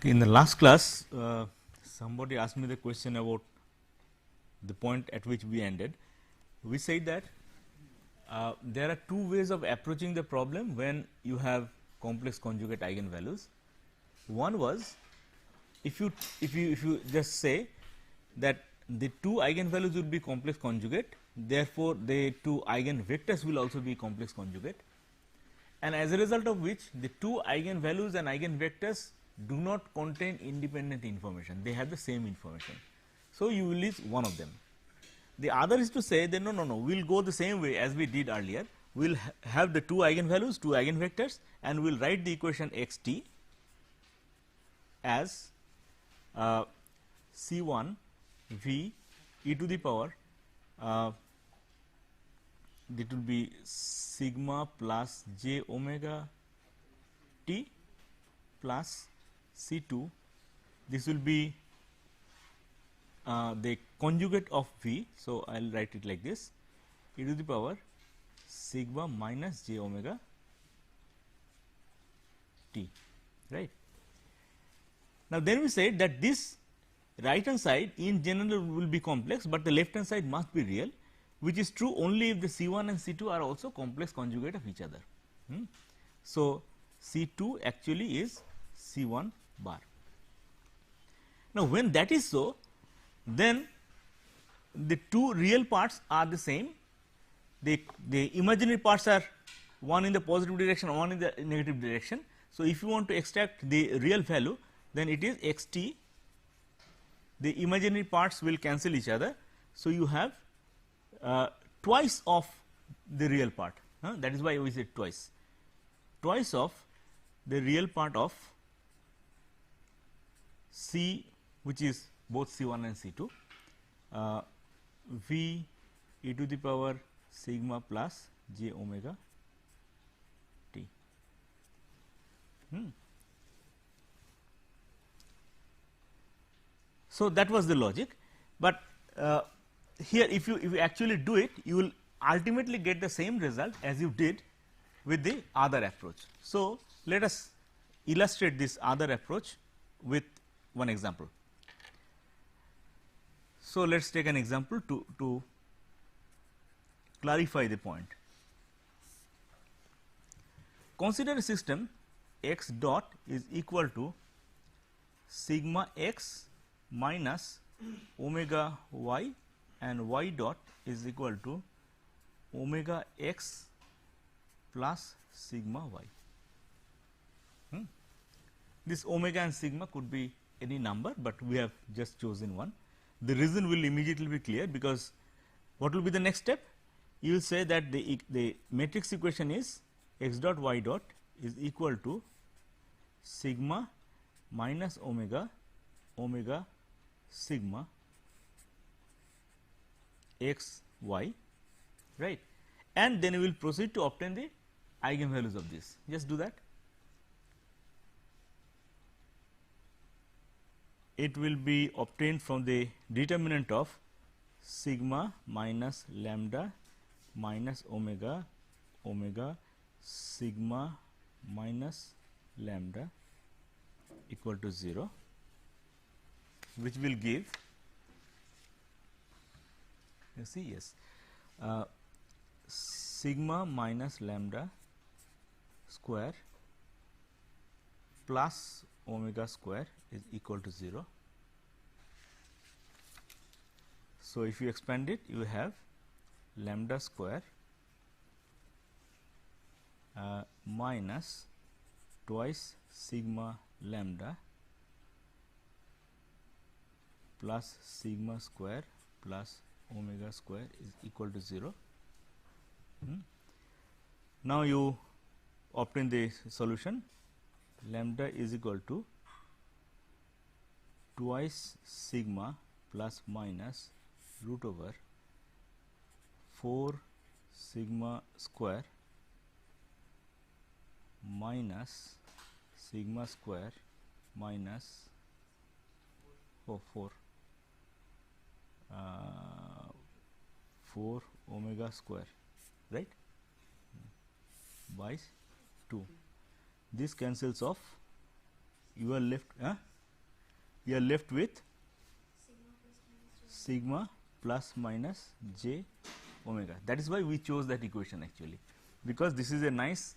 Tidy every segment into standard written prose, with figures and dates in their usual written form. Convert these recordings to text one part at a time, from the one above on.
In the last class, somebody asked me the question about the point at which we ended. We said that there are two ways of approaching the problem when you have complex conjugate eigenvalues. One was if you just say that the two eigenvalues will be complex conjugate, therefore, the two eigenvectors will also be complex conjugate, and as a result of which the two eigenvalues and eigenvectors do not contain independent information, they have the same information. So, you will use one of them. The other is to say that no, we will go the same way as we did earlier. We will have the two eigenvalues, two eigenvectors, and we will write the equation x t as C 1 v e to the power it will be sigma plus j omega t plus C 2. This will be the conjugate of v. So, I will write it like this, e to the power sigma minus j omega t, right. Now, then we said that this right hand side in general will be complex, but the left hand side must be real, which is true only if the C 1 and C 2 are also complex conjugate of each other. So, C 2 actually is C 1 bar. Now, when that is so, then the two real parts are the same, the imaginary parts are one in the positive direction, one in the negative direction. So, if you want to extract the real value, then it is x t, the imaginary parts will cancel each other. So, you have twice of the real part, that is why we said twice of the real part of C, which is both C 1 and C 2, v e to the power sigma plus j omega t. So, that was the logic, but here if you actually do it, you will ultimately get the same result as you did with the other approach. So, let us illustrate this other approach with one example. So, let us take an example to clarify the point. Consider a system x dot is equal to sigma x minus omega y and y dot is equal to omega x plus sigma y. This omega and sigma could be any number, but we have just chosen one. The reason will immediately be clear, because what will be the next step? You will say that the matrix equation is x dot y dot is equal to sigma minus omega sigma x y, right, and then we will proceed to obtain the eigenvalues of this. Just do that. It will be obtained from the determinant of sigma minus lambda minus omega sigma minus lambda equal to 0, which will give, you see, yes, sigma minus lambda square plus omega square is equal to 0. So, if you expand it, you have lambda square minus twice sigma lambda plus sigma square plus omega square is equal to 0. Now, you obtain the solution, lambda is equal to twice sigma plus minus root over 4 sigma square minus sigma square minus 4 omega square, right, by 2. This cancels off, you are left you are left with sigma plus minus j omega. That is why we chose that equation actually, because this is a nice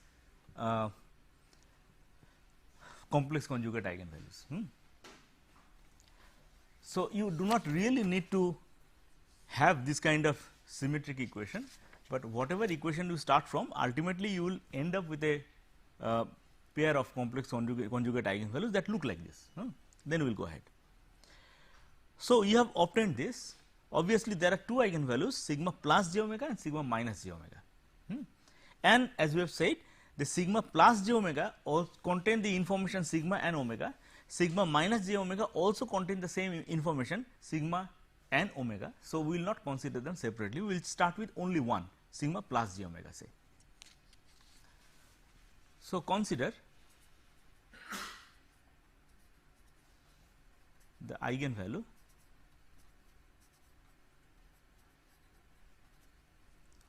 complex conjugate eigenvalues. So, you do not really need to have this kind of symmetric equation, but whatever equation you start from, ultimately you will end up with a pair of complex conjugate eigenvalues that look like this. Then we will go ahead. So, you have obtained this. Obviously, there are two eigenvalues, sigma plus j omega and sigma minus j omega. And as we have said, the sigma plus j omega also contain the information sigma and omega. Sigma minus j omega also contain the same information sigma and omega. So, we will not consider them separately, we will start with only one, sigma plus j omega say. So, consider the eigenvalue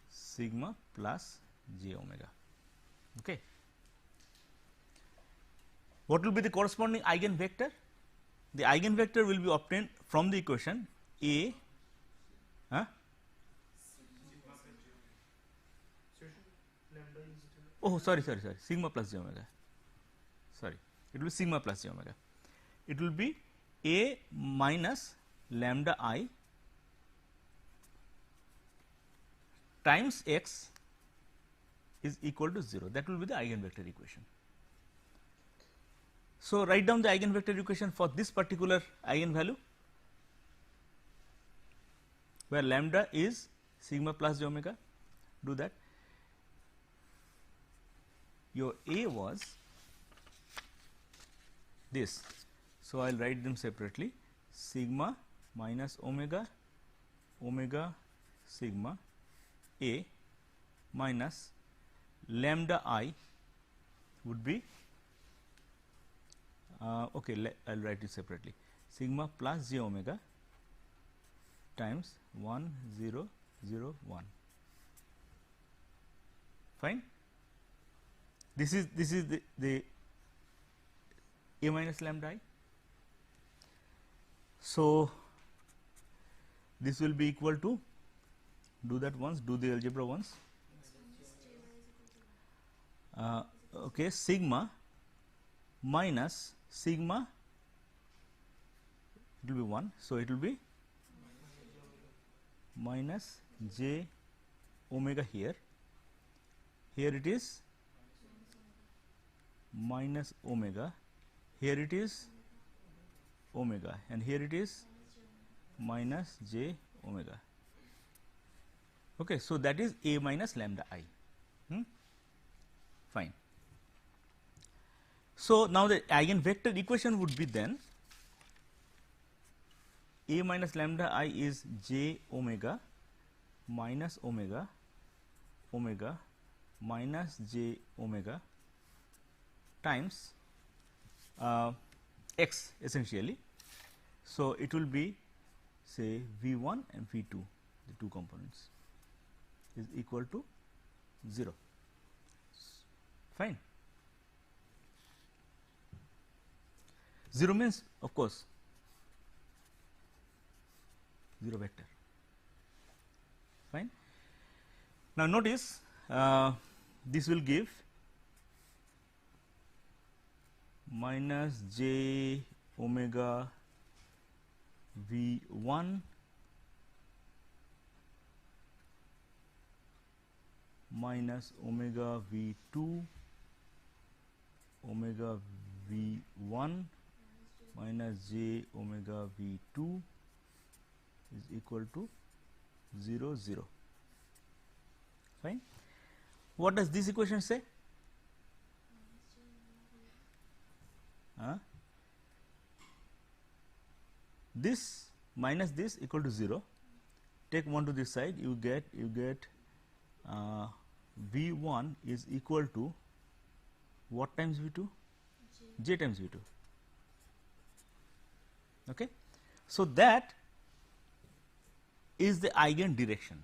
sigma plus j omega. Okay. What will be the corresponding eigenvector? The eigenvector will be obtained from the equation A. Oh, sorry, sigma plus j omega. Sorry, it will be sigma plus j omega. It will be A minus lambda I times x is equal to 0. That will be the eigenvector equation. So, write down the eigenvector equation for this particular eigenvalue, where lambda is sigma plus j omega. Do that. Your A was this. So, I will write them separately, sigma minus omega, omega sigma A minus lambda I would be okay, I will write it separately, sigma plus j omega times 1 0 0 1. Fine. This is the A minus lambda I. So, this will be equal to, do that once, do the algebra once. Okay, sigma minus sigma, it will be 1. So, it will be minus j omega here, here it is minus omega, here it is omega, and here it is minus j omega. Okay, so, that is A minus lambda I. Fine. So, now the eigenvector equation would be then A minus lambda I is j omega minus omega omega minus j omega times x essentially. So, it will be say V 1 and V 2, the two components is equal to 0. Fine. 0 means of course 0 vector. Fine. Now, notice this will give minus j omega V 1 minus omega V 2 omega V 1 minus j omega V 2 is equal to 0 0. Fine. What does this equation say? This minus this equal to 0. Take 1 to this side, you get V 1 is equal to what times V 2? J times V 2. Okay. So, that is the eigen direction.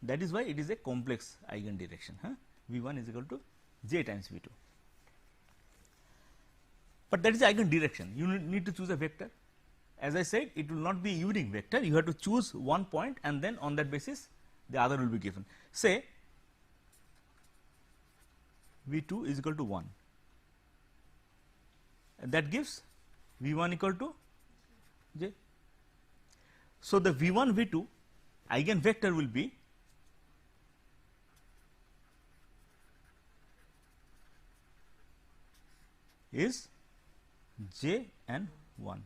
That is why it is a complex eigen direction. V 1 is equal to J times V 2. but that is the eigendirection. You need to choose a vector. As I said, it will not be a unique vector, you have to choose one point and then on that basis the other will be given. Say V 2 is equal to 1, and that gives V 1 equal to j. So, the V 1 V 2 eigenvector will be is j and 1.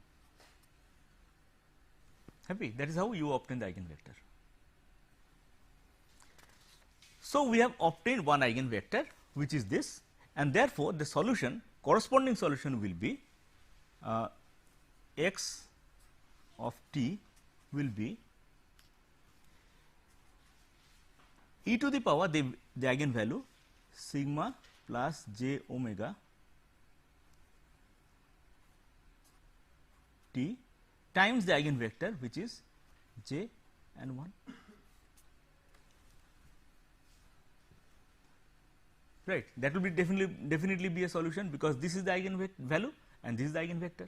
Happy? That is how you obtain the eigenvector. So, we have obtained one eigenvector which is this, and therefore, the solution corresponding solution will be x of t will be e to the power the eigenvalue sigma plus j omega t times the eigenvector which is j and 1. Right, that will be definitely be a solution, because this is the eigenvalue and this is the eigenvector.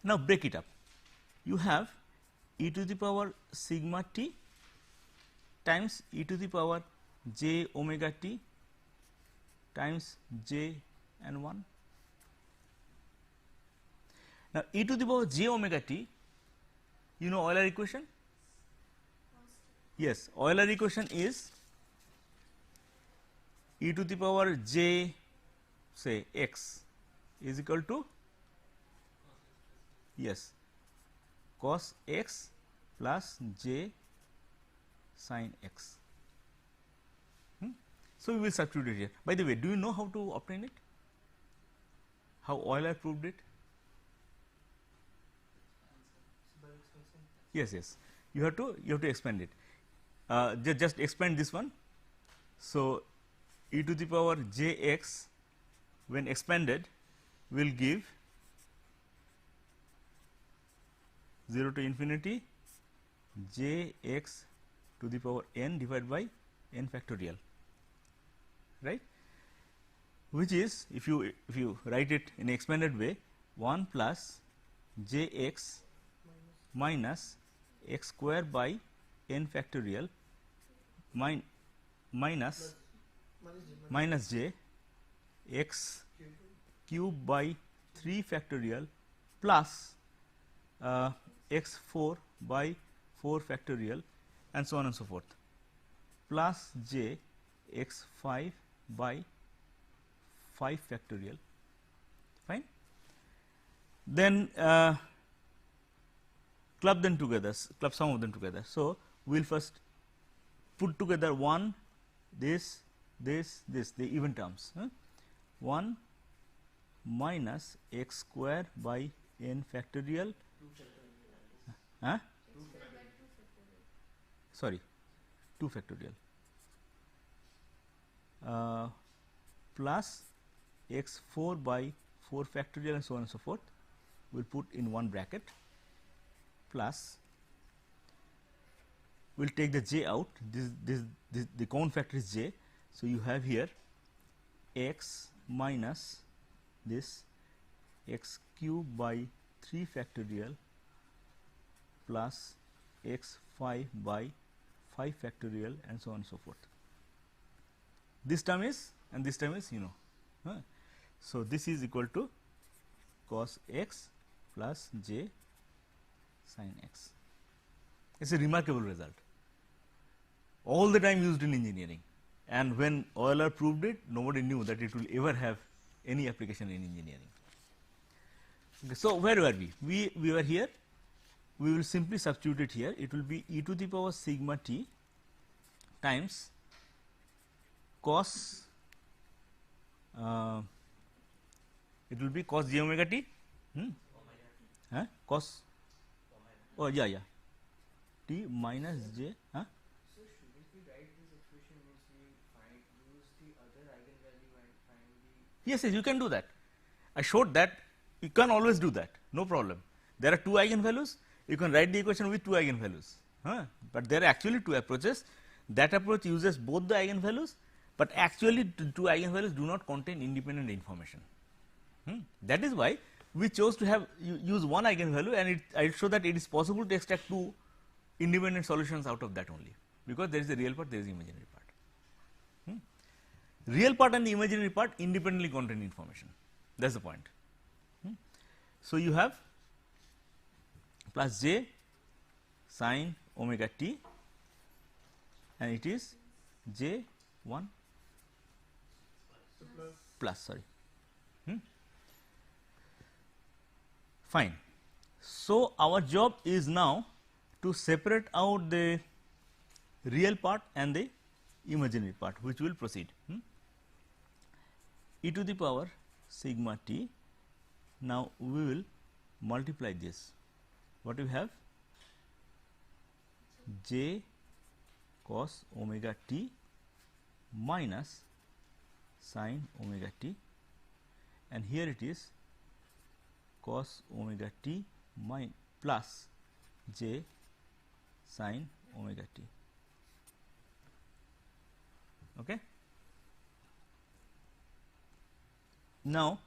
Now, break it up. You have e to the power sigma t times e to the power j omega t times j and 1. Now, e to the power j omega t, you know Euler equation? Yes, Euler equation is e to the power j say x is equal to yes cos x plus j sin x. So, we will substitute it here. By the way, do you know how to obtain it? How Euler proved it? Yes, yes. You have to expand it. Just expand this one. So, e to the power j x when expanded will give 0 to infinity j x to the power n divided by n factorial, right, which is if you write it in expanded way 1 plus j x minus x square by n factorial minus j x cube by 3 factorial plus x 4 by 4 factorial and so on and so forth, plus j x 5 by 5 factorial, fine. Then club them together, club some of them together. So, we will first put together 1 this the even terms 1 minus x square by n factorial sorry 2 factorial plus x 4 by 4 factorial and so on and so forth, we will put in one bracket, plus we will take the j out, this the common factor is j. So, you have here x minus this x cube by 3 factorial plus x 5 by 5 factorial and so on and so forth. This term is and this term is So, this is equal to cos x plus j sin x. It is a remarkable result, all the time used in engineering, and when Euler proved it, nobody knew that it will ever have any application in engineering. Okay, so, where were we? We were here, we will simply substitute it here, it will be e to the power sigma t times cos it will be cos j omega t cos t minus j So, shouldn't we write this expression means we use the other eigenvalue and find the Yes, you can do that. I showed that you can always do that, no problem. There are 2 eigenvalues, you can write the equation with 2 eigenvalues, but there are actually 2 approaches. That approach uses both the eigenvalues, but actually 2 eigenvalues do not contain independent information. That is why we chose to have use one eigenvalue, and I show that it is possible to extract two independent solutions out of that only, because there is a real part, there is imaginary part. Real part and the imaginary part independently contain information, that is the point. So, you have plus j sin omega t, and it is j 1 plus, sorry. Fine. So, our job is now to separate out the real part and the imaginary part, which will proceed. E to the power sigma t. Now, we will multiply this. What we have? J cos omega t minus sin omega t, and here it is cos omega t plus j sin omega t. Okay. Now,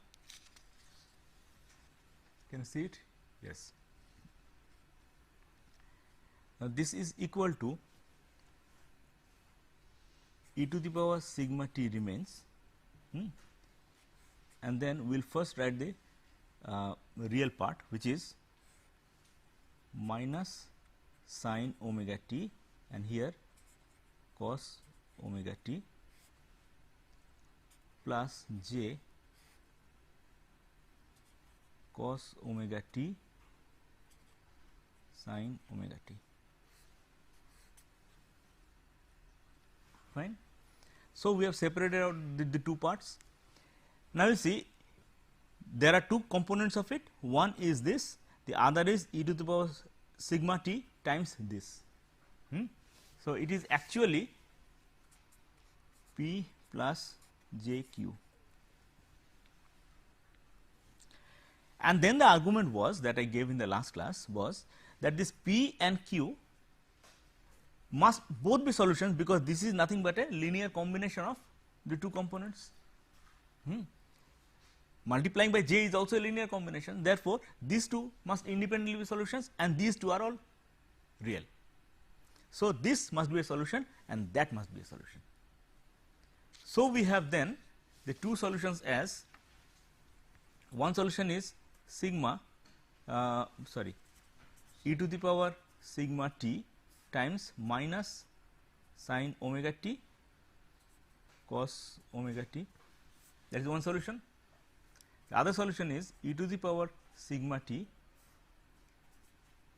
can you see it? Yes. Now, this is equal to e to the power sigma t remains, and then we will first write the real part, which is minus sin omega t, and here cos omega t plus j cos omega t sin omega t. Fine. So, we have separated out the two parts. Now, you see there are two components of it, one is this, the other is e to the power sigma t times this. So, it is actually p plus j q, and then the argument was that I gave in the last class was that this p and q must both be solutions, because this is nothing but a linear combination of the two components. Multiplying by j is also a linear combination, therefore, these two must independently be solutions, and these two are all real. So, this must be a solution and that must be a solution. So, we have then the two solutions as one solution is sigma e to the power sigma t times minus sin omega t cos omega t, that is one solution. The other solution is e to the power sigma t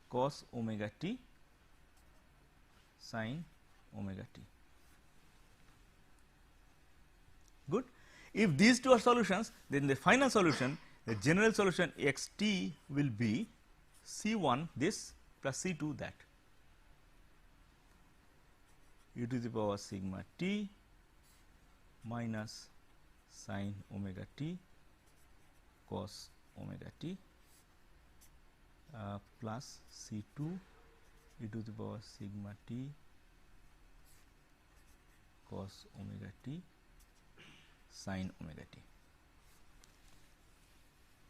cos omega t sin omega t. Good. If these two are solutions, then the final solution, the general solution x t will be C 1 this plus C 2 that, e to the power sigma t minus sin omega t cos omega t plus C 2 e to the power sigma t cos omega t sin omega t.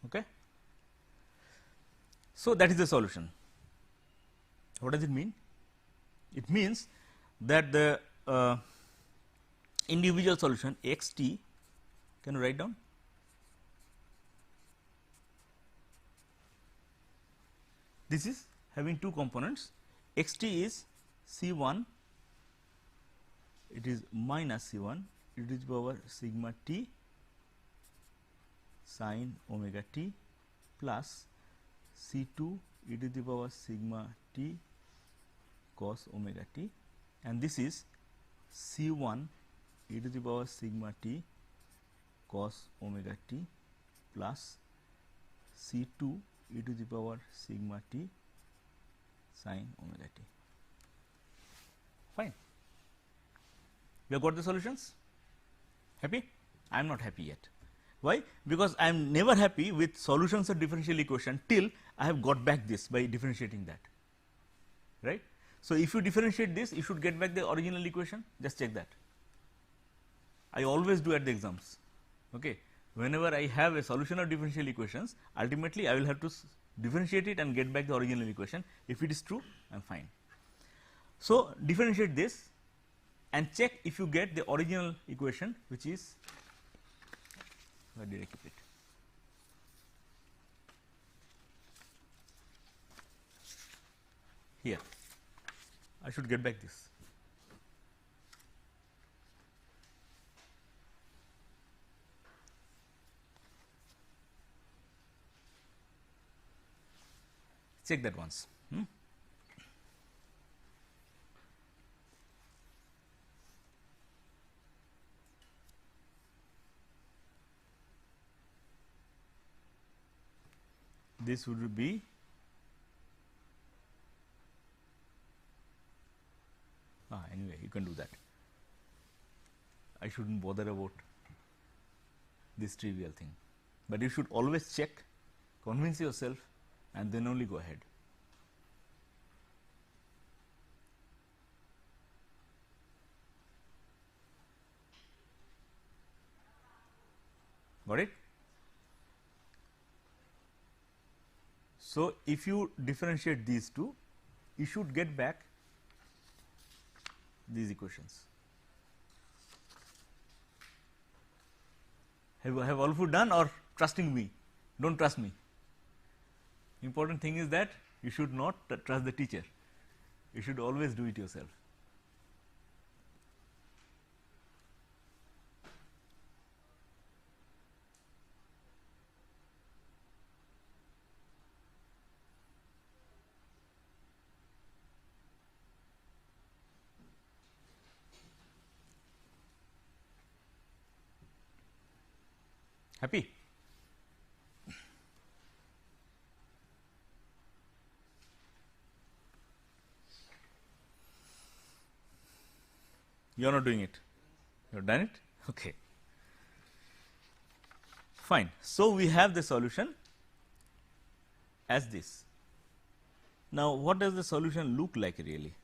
Okay. So, that is the solution. What does it mean? It means that the individual solution x t, can you write down? This is having two components, x t is C 1, it is minus C 1 e to the power sigma t sin omega t plus C 2 e to the power sigma t cos omega t, and this is C 1 e to the power sigma t cos omega t plus C 2 e to the power sigma t sin omega t. Fine. We have got the solutions. Happy? I am not happy yet. Why? Because I am never happy with solutions of differential equation till I have got back this by differentiating that, right. So, if you differentiate this, you should get back the original equation, just check that. I always do at the exams. Okay. whenever I have a solution of differential equations, ultimately I will have to differentiate it and get back the original equation. If it is true, I am fine. So, differentiate this and check if you get the original equation, which is, where did I keep it? Here. I should get back this. Check that once. This would be anyway, you can do that. I shouldn't bother about this trivial thing, but you should always check, convince yourself, and then only go ahead. Got it? So, if you differentiate these two, you should get back these equations. Have all of you done, or trusting me? Don't trust me. Important thing is that you should not trust the teacher. You should always do it yourself. Happy? You are not doing it. You have done it? Okay. Fine. So, we have the solution as this. Now, what does the solution look like really?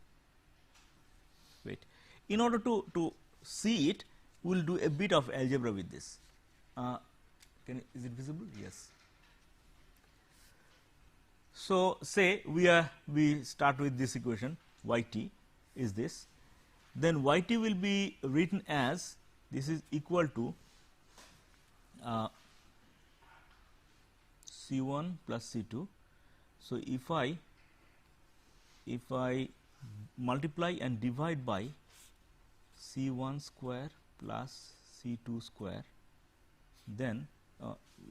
Wait. In order to see it, we will do a bit of algebra with this. Is it visible? Yes. So, say we start with this equation y t is this, then y t will be written as this is equal to C 1 plus C 2. So, if I multiply and divide by C 1 square plus C 2 square, then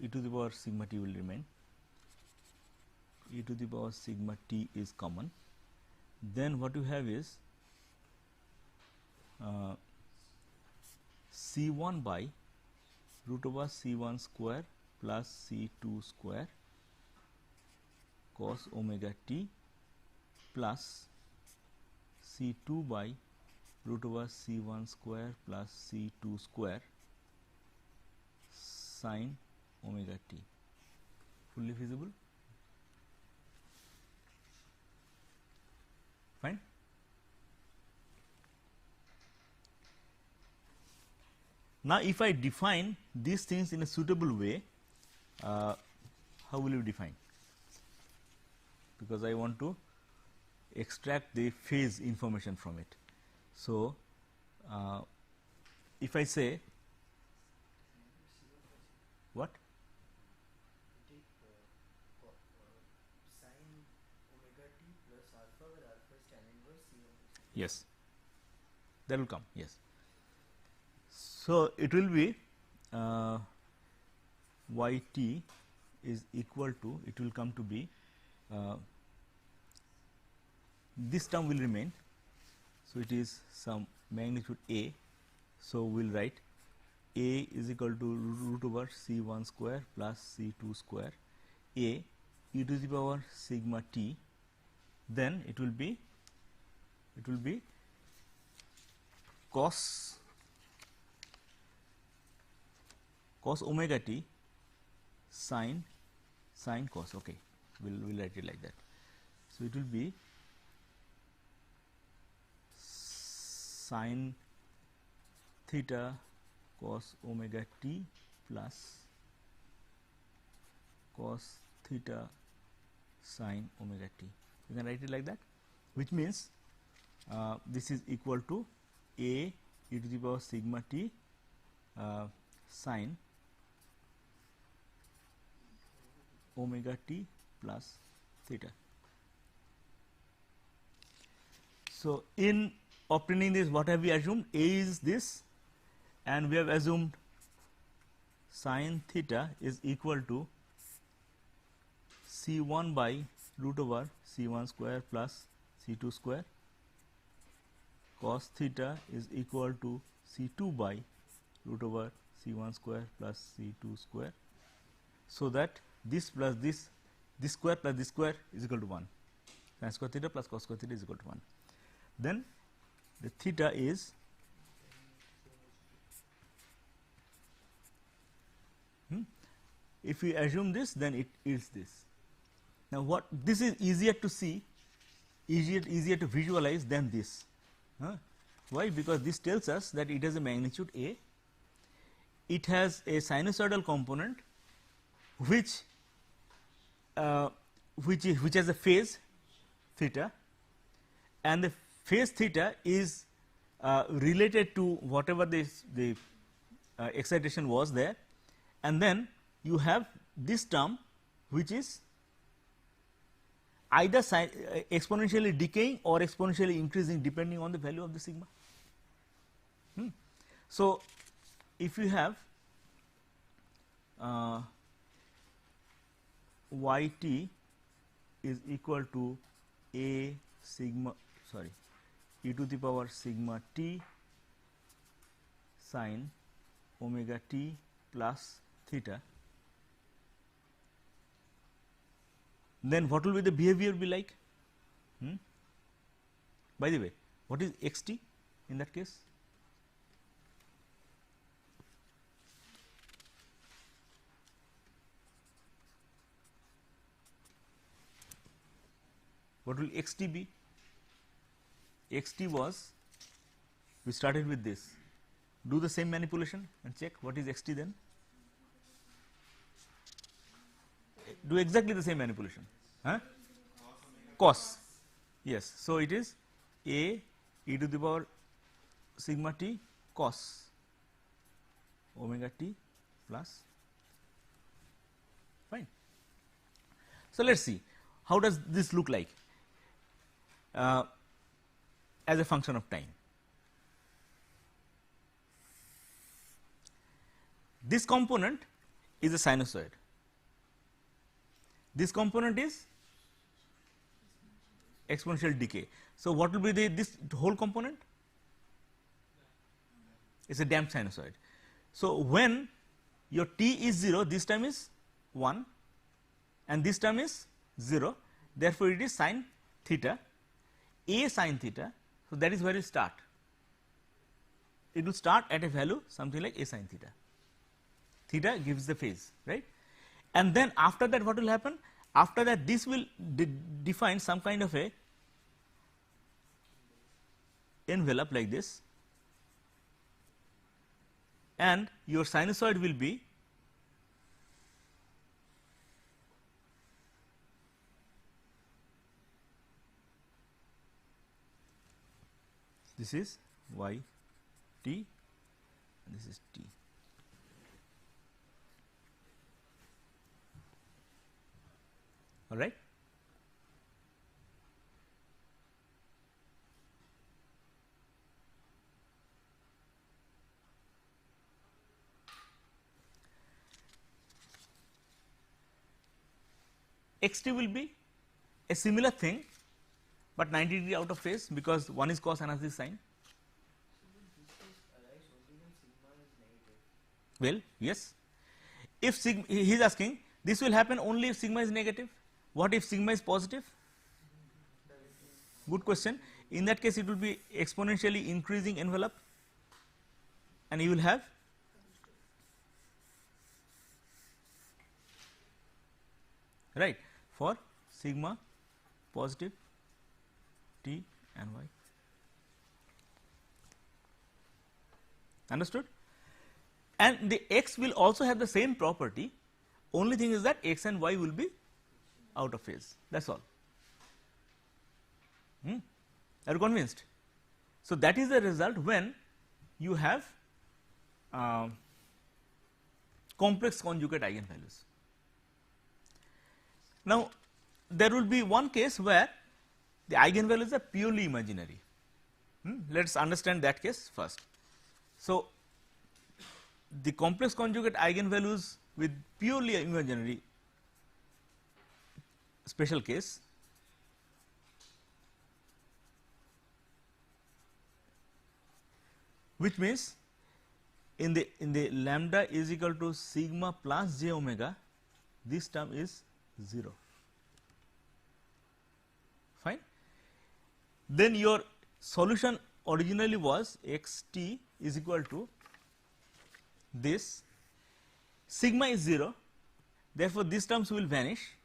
e to the power sigma t will remain, e to the power sigma t is common. Then what you have is C 1 by root over C 1 square plus C 2 square cos omega t plus C 2 by root over C 1 square plus C 2 square sin omega t. Fully feasible? Fine. Now, if I define these things in a suitable way, how will you define? Because I want to extract the phase information from it. So, if I say what? Take sin omega t plus alpha, where alpha is tan inverse C omega. Yes, that will come. Yes. So, it will be y t is equal to, it will come to be this term will remain. So, it is some magnitude a. So, we will write a is equal to root over C 1 square plus C 2 square a e to the power sigma t, then it will be cos omega t sin cos. Okay, we'll write it like that. So, it will be sin theta cos omega t plus cos theta sin omega t. You can write it like that, which means this is equal to a e to the power sigma t sin omega t plus theta. So, in obtaining this, what have we assumed? A is this, and we have assumed sin theta is equal to C1 by root over C1 square plus C2 square, cos theta is equal to C2 by root over C1 square plus C2 square. So, that this plus this square plus this square is equal to 1, sin square theta plus cos square theta is equal to 1. Then the theta is if we assume this, then it is this. Now, what this is easier to see, easier to visualize than this. Why? Because this tells us that it has a magnitude A, it has a sinusoidal component which has a phase theta, and the phase theta is related to whatever the excitation was there, and then you have this term which is either exponentially decaying or exponentially increasing depending on the value of the sigma. So, if you have y t is equal to a sigma e to the power sigma t sin omega t plus theta, then what will be the behavior be like? By the way, what is x t in that case? What will x t be? X t was, we started with this, do the same manipulation and check what is x t then. Do exactly the same manipulation. Cos, yes. So, it is a e to the power sigma t cos omega t plus, fine. So, let us see how does this look like as a function of time. This component is a sinusoid, this component is exponential decay. So, what will be this whole component? It is a damped sinusoid. So, when your t is 0, this term is 1 and this term is 0, therefore, it is sin theta, a sin theta. So, that is where you start. It will start at a value something like a sin theta. Theta gives the phase, right? And then after that, what will happen? After that, this will define some kind of a envelope like this, and your sinusoid will be this is y t and this is t. All right. X t will be a similar thing, but 90 degree out of phase, because one is cos, another is sin. Well, yes. If sigma, he is asking, this will happen only if sigma is negative. What if sigma is positive? Good question. In that case, it will be exponentially increasing envelope, and you will have right for sigma positive t and y. Understood? And the x will also have the same property, only thing is that x and y will be out of phase, that is all. Are you convinced? So, that is the result when you have complex conjugate eigenvalues. Now, there will be one case where the eigenvalues are purely imaginary. Let us understand that case first. So, the complex conjugate eigenvalues with purely imaginary special case which means in the lambda is equal to sigma plus j omega, this term is 0, fine. Then your solution originally was x t is equal to this, sigma is 0, therefore, these terms will vanish.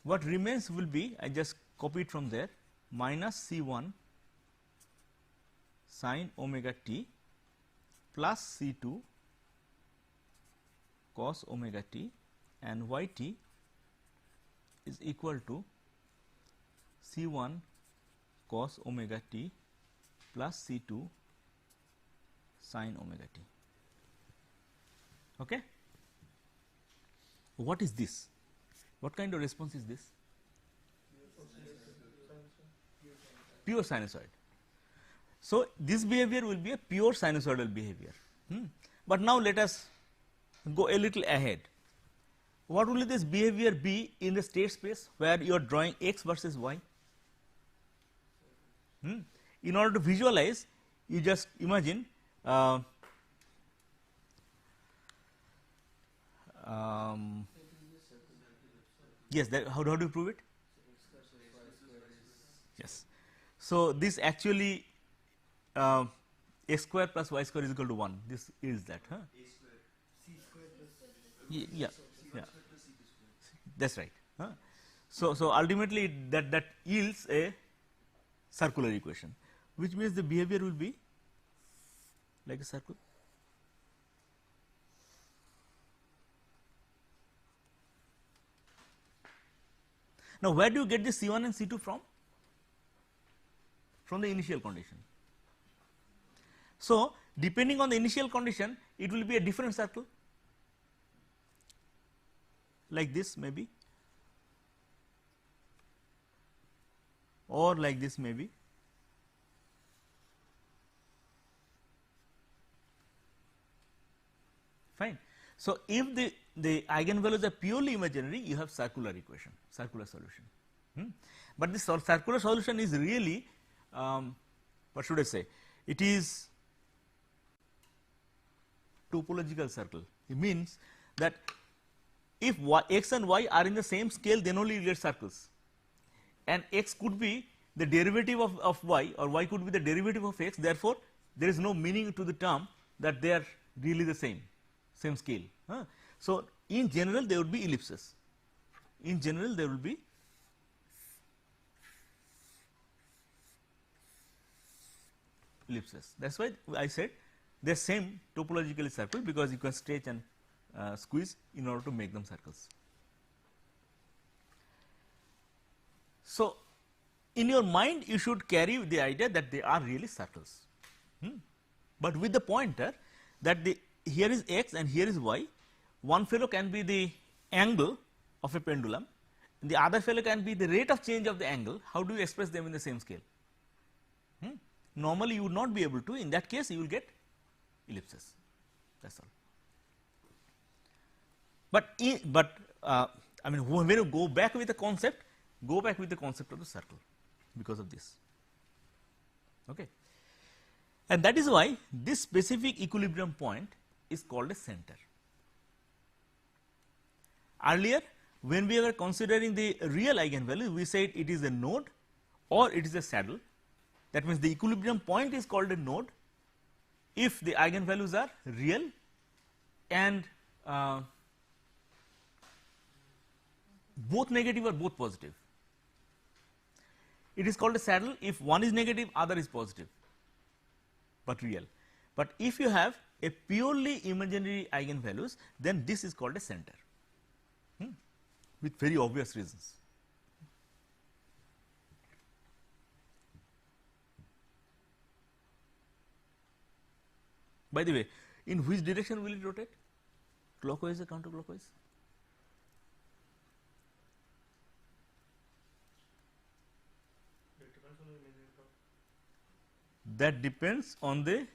What remains will be, I just copy it from there, minus C 1 sin omega t plus C 2 cos omega t, and y t is equal to C 1 cos omega t plus C 2 sin omega t. Okay. What is this? What kind of response is this? Pure sinusoid. So, this behavior will be a pure sinusoidal behavior. But now, let us go a little ahead. What will this behavior be in the state space where you are drawing x versus y? In order to visualize, you just imagine yes, that, how do you prove it? Yes. So, this actually x square plus y square is equal to 1, this is that, huh? Yeah, that is right. Huh? So, ultimately that yields a circular equation, which means the behavior will be like a circle. Now, where do you get this C 1 and C 2 from? From the initial condition. So, depending on the initial condition, it will be a different circle, like this maybe, or like this maybe. Fine. So, if the eigenvalues are purely imaginary, you have circular equation, circular solution. But this circular solution is really what should I say? It is topological circle. It means that if x and y are in the same scale, then only you get circles, and x could be the derivative of y, or y could be the derivative of x. Therefore, there is no meaning to the term that they are really the same scale. So, in general there would be ellipses. In general there will be ellipses. That is why I said they are same topologically circle, because you can stretch and squeeze in order to make them circles. So, in your mind you should carry the idea that they are really circles, but with the pointer that here is x and here is y. One fellow can be the angle of a pendulum, and the other fellow can be the rate of change of the angle. How do you express them in the same scale? Normally you would not be able to. In that case you will get ellipses, that is all. But I mean, when you go back with the concept, go back with the concept of the circle because of this. Okay. And that is why this specific equilibrium point is called a center. Earlier, when we were considering the real eigenvalue, we said it is a node or it is a saddle. That means the equilibrium point is called a node if the eigenvalues are real and both negative or both positive. It is called a saddle if one is negative, other is positive, but real. But if you have a purely imaginary eigenvalues, then this is called a center, with very obvious reasons. By the way, in which direction will it rotate? Clockwise or counterclockwise? That depends on the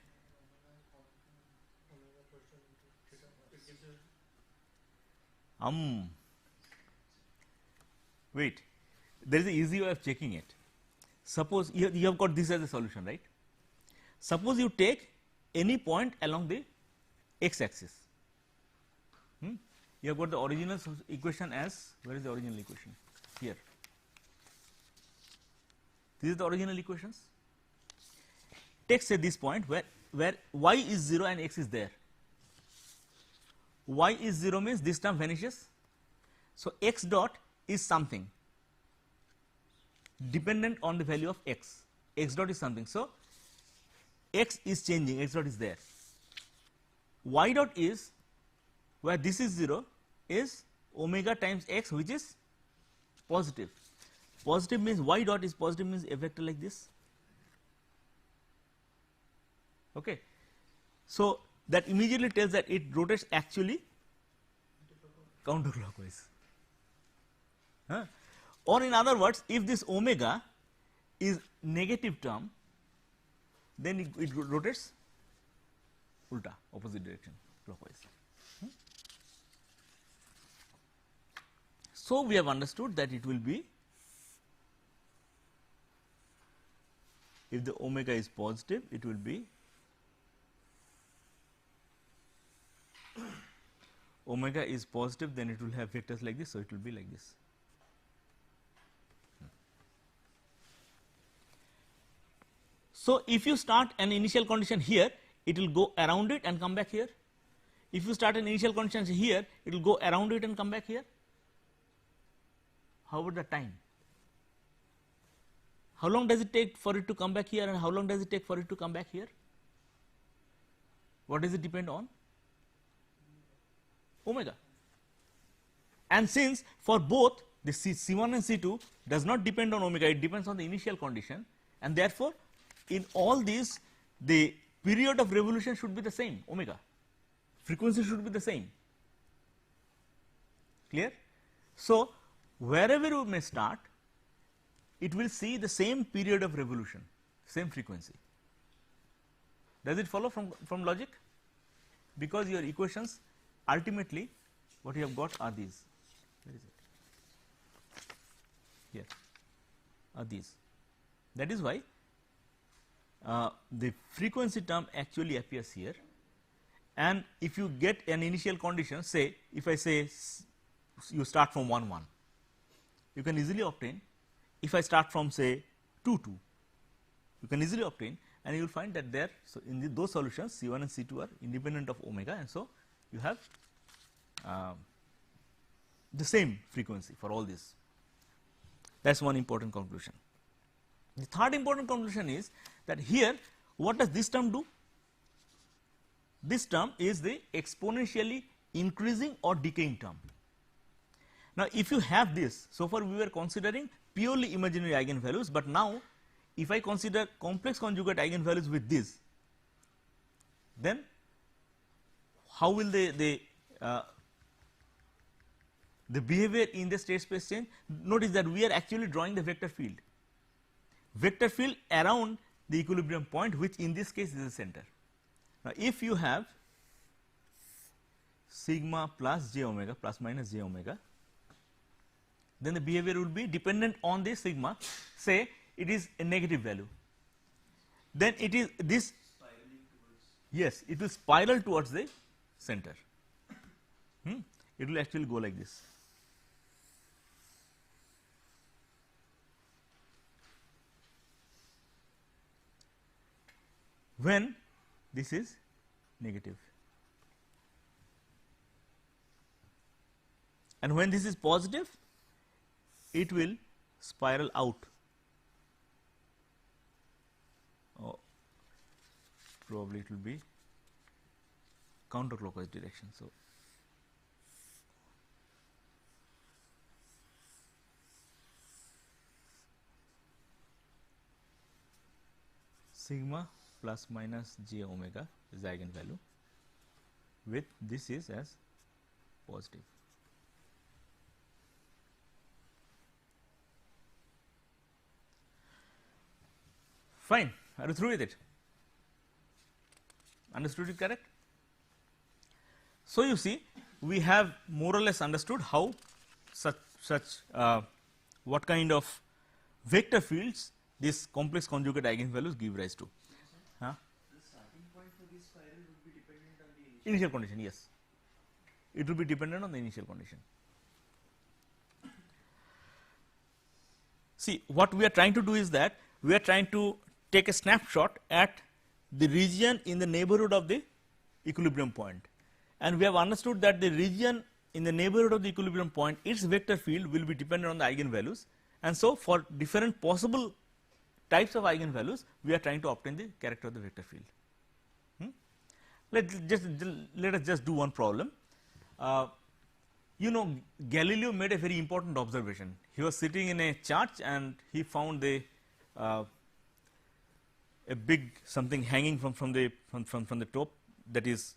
wait, there is an easy way of checking it. Suppose you have got this as a solution, right? Suppose you take any point along the x axis. You have got the original equation as, where is the original equation? Here. This is the original equations. Take say this point where y is 0 and x is there. Y is 0 means this term vanishes. So, x dot is something dependent on the value of x. X dot is something. So, x is changing, x dot is there. Y dot is where this is 0 is omega times x, which is positive. Positive means y dot is positive, means a vector like this. Okay. So, that immediately tells that it rotates actually counterclockwise. Or in other words, if this omega is negative term, then it rotates ulta, opposite direction, clockwise. So, we have understood that it will be, if the omega is positive, it will be omega is positive, then it will have vectors like this. So, it will be like this. So, if you start an initial condition here, it will go around it and come back here. If you start an initial condition here, it will go around it and come back here. How about the time? How long does it take for it to come back here, and how long does it take for it to come back here? What does it depend on? Omega. And since for both the C1 and C2 does not depend on omega, it depends on the initial condition, and therefore, in all these the period of revolution should be the same, omega. Frequency should be the same. Clear? So, wherever you may start, it will see the same period of revolution, same frequency. Does it follow from logic? Because your equations ultimately what you have got are these. Where is it? Here are these. That is why the frequency term actually appears here, and if you get an initial condition, say if I say you start from 1 1, you can easily obtain. If I start from say 2 2, you can easily obtain, and you will find that there. So, in those solutions C1 and C2 are independent of omega, and so you have the same frequency for all this. That is one important conclusion. The third important conclusion is that here what does this term do? This term is the exponentially increasing or decaying term. Now, if you have this, so far we were considering purely imaginary eigenvalues, but now if I consider complex conjugate eigenvalues with this, then how will the behavior in the state space change? Notice that we are actually drawing the vector field around the equilibrium point, which in this case is the center. Now, if you have sigma plus j omega plus minus j omega, then the behavior will be dependent on the sigma. Say it is a negative value, then it is this, yes, it will spiral towards the center. It will actually go like this. When this is negative, and when this is positive, it will spiral out. Oh, probably it will be counterclockwise direction. So, sigma plus minus j omega is the eigenvalue with this is as positive. Fine, are you through with it? Understood it correct? So, you see we have more or less understood how such what kind of vector fields these complex conjugate eigenvalues give rise to. The starting point for this spiral would be dependent on the Initial condition, yes, it will be dependent on the initial condition. See, what we are trying to do is that we are trying to take a snapshot at the region in the neighborhood of the equilibrium point, and we have understood that the region in the neighborhood of the equilibrium point, its vector field will be dependent on the eigenvalues, and so for different possible types of eigenvalues we are trying to obtain the character of the vector field. Let us just do one problem. You know, Galileo made a very important observation. He was sitting in a church and he found a big something hanging from the top that is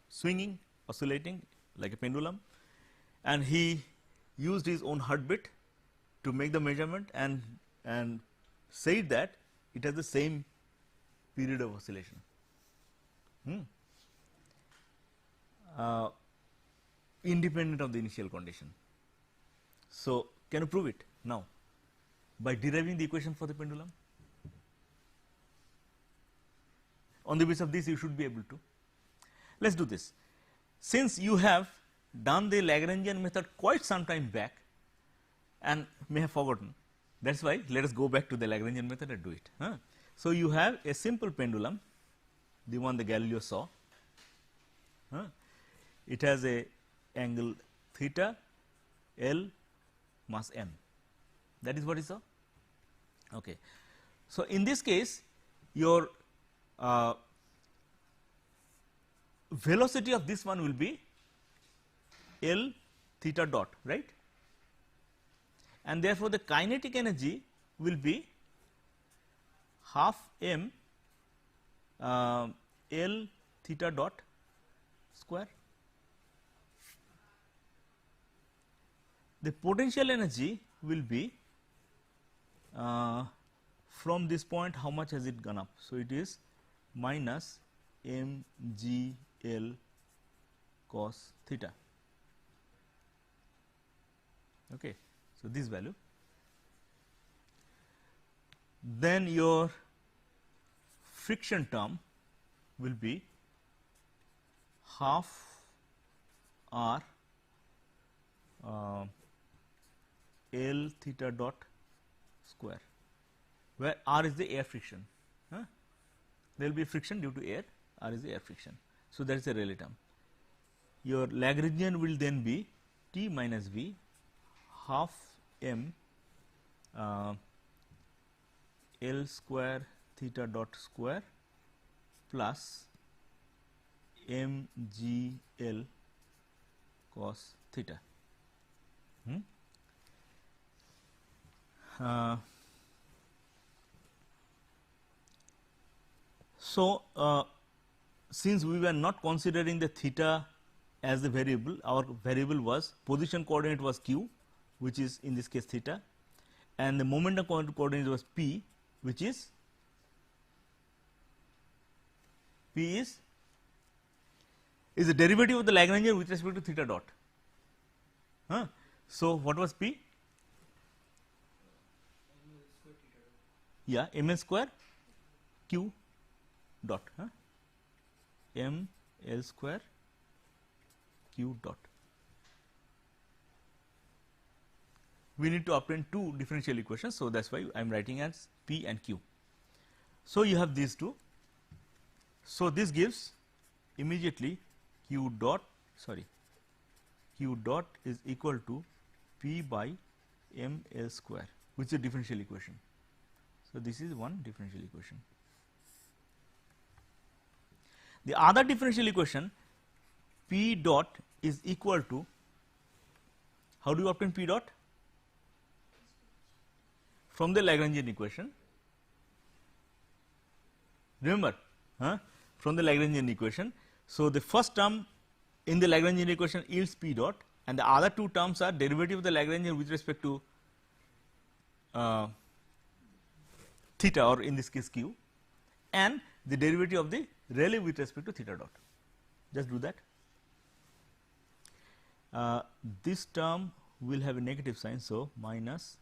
swinging, oscillating like a pendulum, and he used his own heartbeat to make the measurement and said that it has the same period of oscillation. Independent of the initial condition. So, can you prove it now by deriving the equation for the pendulum? On the basis of this you should be able to. Let us do this. Since you have done the Lagrangian method quite some time back and may have forgotten, that is why let us go back to the Lagrangian method and do it. So, you have a simple pendulum, the one the Galileo saw. It has a angle theta, L, mass m, that is what he saw. Okay. So, in this case your velocity of this one will be L theta dot, right, and therefore, the kinetic energy will be half m L theta dot square. The potential energy will be from this point, how much has it gone up? So, it is minus m g L cos theta. Okay. So, this value. Then your friction term will be half r L theta dot square, where r is the air friction. There will be friction due to air, r is the air friction. So, that is a Rayleigh term. Your Lagrangian will then be T minus V half m L square theta dot square plus m g L cos theta. So, since we were not considering the theta as the variable, our variable was position coordinate was q, which is in this case theta, and the momentum coordinate was p, which is the derivative of the Lagrangian with respect to theta dot. So, what was p? Yeah, m l square q dot, m l square q dot. We need to obtain two differential equations. So, that is why I am writing as p and q. So, you have these two. So, this gives immediately q dot is equal to p by m l square, which is a differential equation. So, this is one differential equation. The other differential equation P dot is equal to, how do you obtain P dot? From the Lagrangian equation. Remember, from the Lagrangian equation. So, the first term in the Lagrangian equation yields P dot, and the other two terms are derivative of the Lagrangian with respect to theta, or in this case q, and the derivative of the Rayleigh with respect to theta dot. Just do that. This term will have a negative sign. So, minus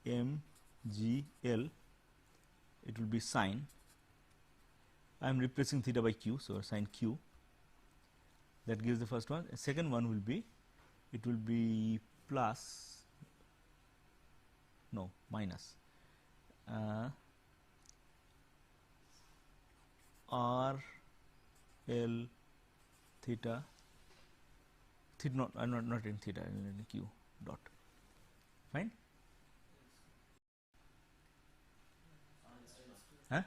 m g l, it will be sine, I am replacing theta by q. So, sine q, that gives the first one. The second one will be, it will be plus, no, minus r l theta, not I am not in theta, I am in q dot, fine. Huh?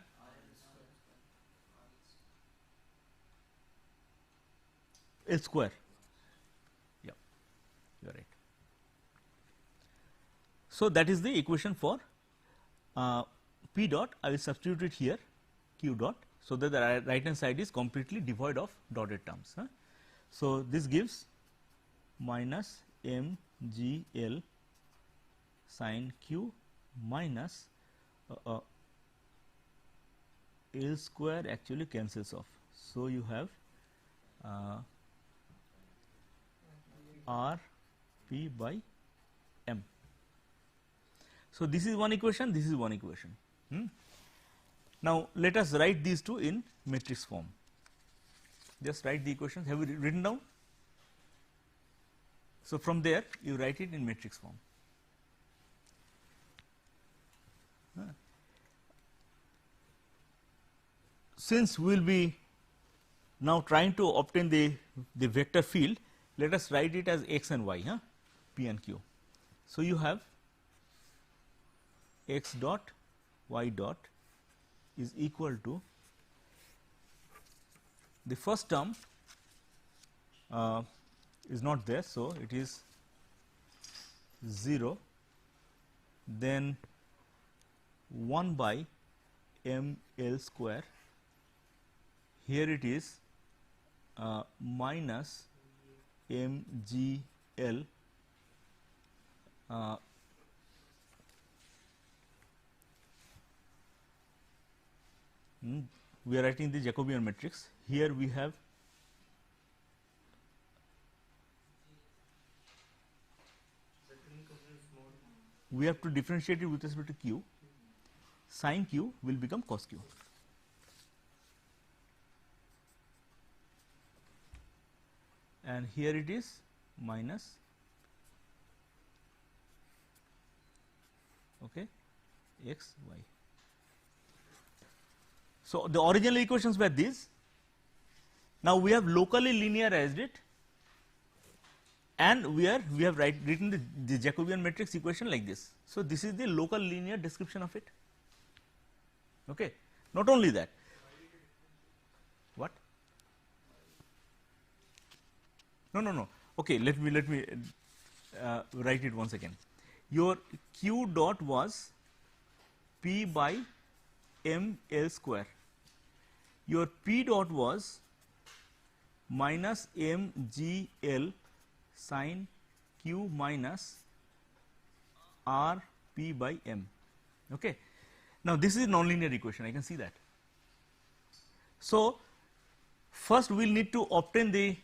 L square, yeah, you are right. So, that is the equation for P dot. I will substitute it here, q dot, so that the right hand side is completely devoid of dotted terms. So, this gives minus m g l sine q minus L square actually cancels off. So, you have r p by m. So, this is one equation, this is one equation. Now, let us write these two in matrix form. Just write the equations. Have you written down? So, from there you write it in matrix form. Since we will be now trying to obtain the vector field, let us write it as x and y, p and q. So, you have x dot y dot is equal to, the first term is not there. So, it is 0, then 1 by m l square, here it is minus m g l we are writing the Jacobian matrix. Here we have to differentiate it with respect to q. Sin q will become cos q. And here it is minus, okay, x y. So, the original equations were these. Now, we have locally linearized it, and we have written the Jacobian matrix equation like this. So, this is the local linear description of it. Okay. Not only that, what? No. Okay, let me write it once again. Your q dot was p by m l square. Your p dot was minus m g l sin q minus r p by m. Okay. Now, this is nonlinear equation, I can see that. So, first we will need to obtain the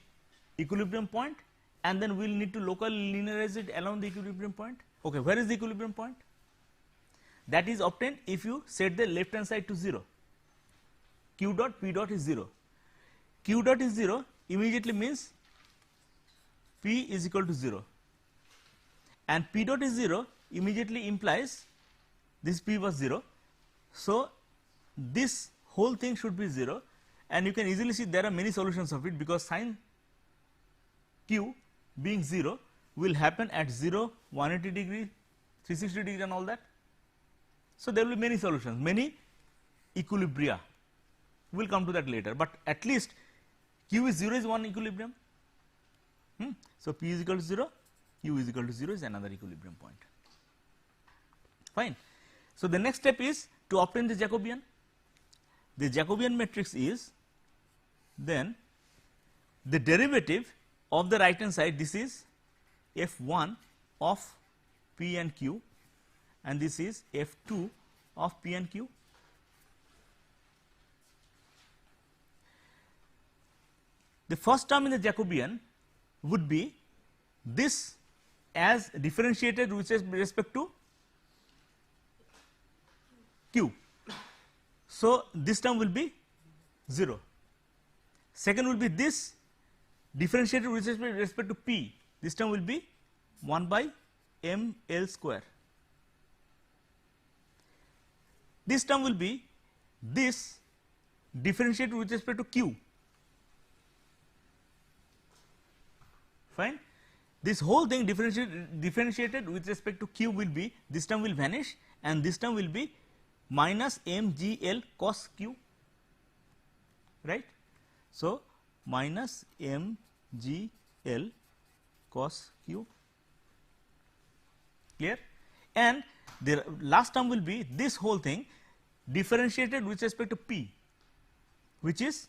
equilibrium point, and then we will need to locally linearize it along the equilibrium point. Okay, where is the equilibrium point? That is obtained if you set the left hand side to 0. Q dot p dot is 0. Q dot is 0 immediately means p is equal to 0, and p dot is 0 immediately implies this p was 0. So, this whole thing should be 0, and you can easily see there are many solutions of it, because sin q being 0 will happen at 0, 180 degree, 360 degree and all that. So, there will be many solutions, many equilibria. We will come to that later, but at least q is 0 is one equilibrium, So, P is equal to 0, Q is equal to 0 is another equilibrium point. Fine. So, the next step is to obtain the Jacobian. The Jacobian matrix is then the derivative of the right hand side, this is F1 of P and Q, and this is F2 of P and Q. The first term in the Jacobian would be this as differentiated with respect to Q. So, this term will be 0. Second will be this differentiated with respect to P, this term will be 1 by m L square. This term will be this differentiated with respect to Q. Fine. This whole thing differentiated with respect to Q will be, this term will vanish and this term will be minus m G L cos Q, right. So, minus m G L cos Q, clear, and the last term will be this whole thing differentiated with respect to P, which is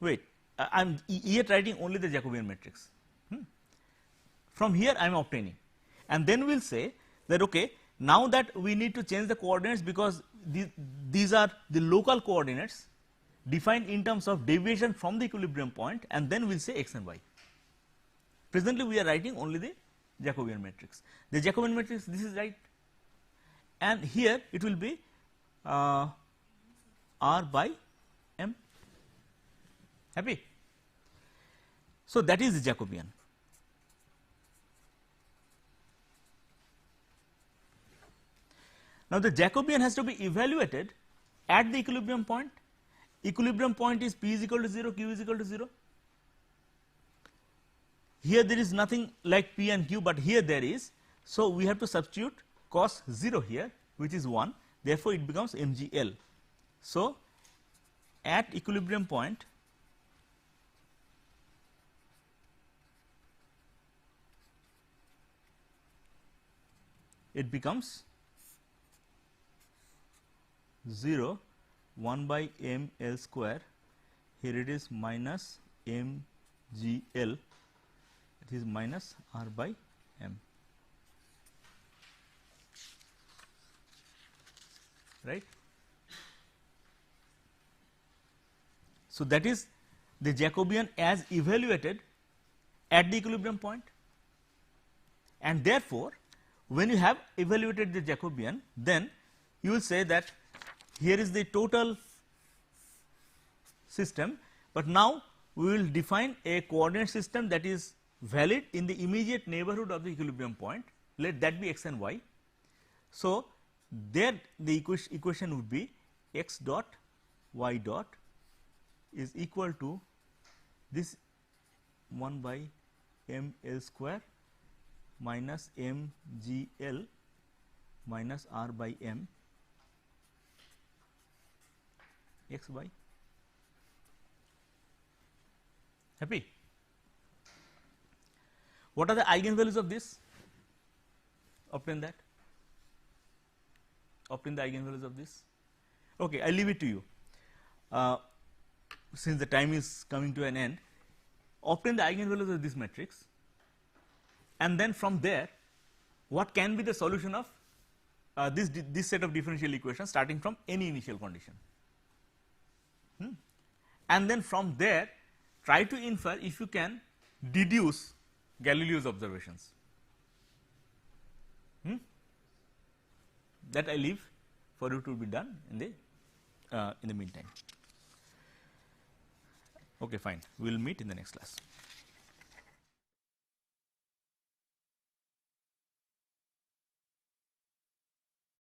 wait, I am here writing only the Jacobian matrix. From here I am obtaining, and then we will say that okay, now that we need to change the coordinates because these are the local coordinates defined in terms of deviation from the equilibrium point, and then we will say x and y. Presently we are writing only the Jacobian matrix. The Jacobian matrix, this is right, and here it will be R by M. Happy? So, that is the Jacobian. Now, the Jacobian has to be evaluated at the equilibrium point. Equilibrium point is P is equal to 0, Q is equal to 0. Here there is nothing like P and Q, but here there is. So, we have to substitute cos 0 here, which is 1, therefore, it becomes mgl. So, at equilibrium point it becomes 0 1 by m L square, here it is minus m G L, it is minus R by m, right. So, that is the Jacobian as evaluated at the equilibrium point, and therefore, when you have evaluated the Jacobian, then you will say that here is the total system, but now we will define a coordinate system that is valid in the immediate neighborhood of the equilibrium point, let that be x and y. So, there the equation would be x dot y dot is equal to this 1 by m L square minus m G L minus R by m x y. Happy? What are the eigenvalues of this? Obtain that. Obtain the eigenvalues of this. Okay, I leave it to you. Since the time is coming to an end, obtain the eigenvalues of this matrix, and then from there, what can be the solution of this set of differential equations starting from any initial condition. And then from there, try to infer if you can deduce Galileo's observations. That I leave for you to be done in the meantime. Okay, fine. We will meet in the next class.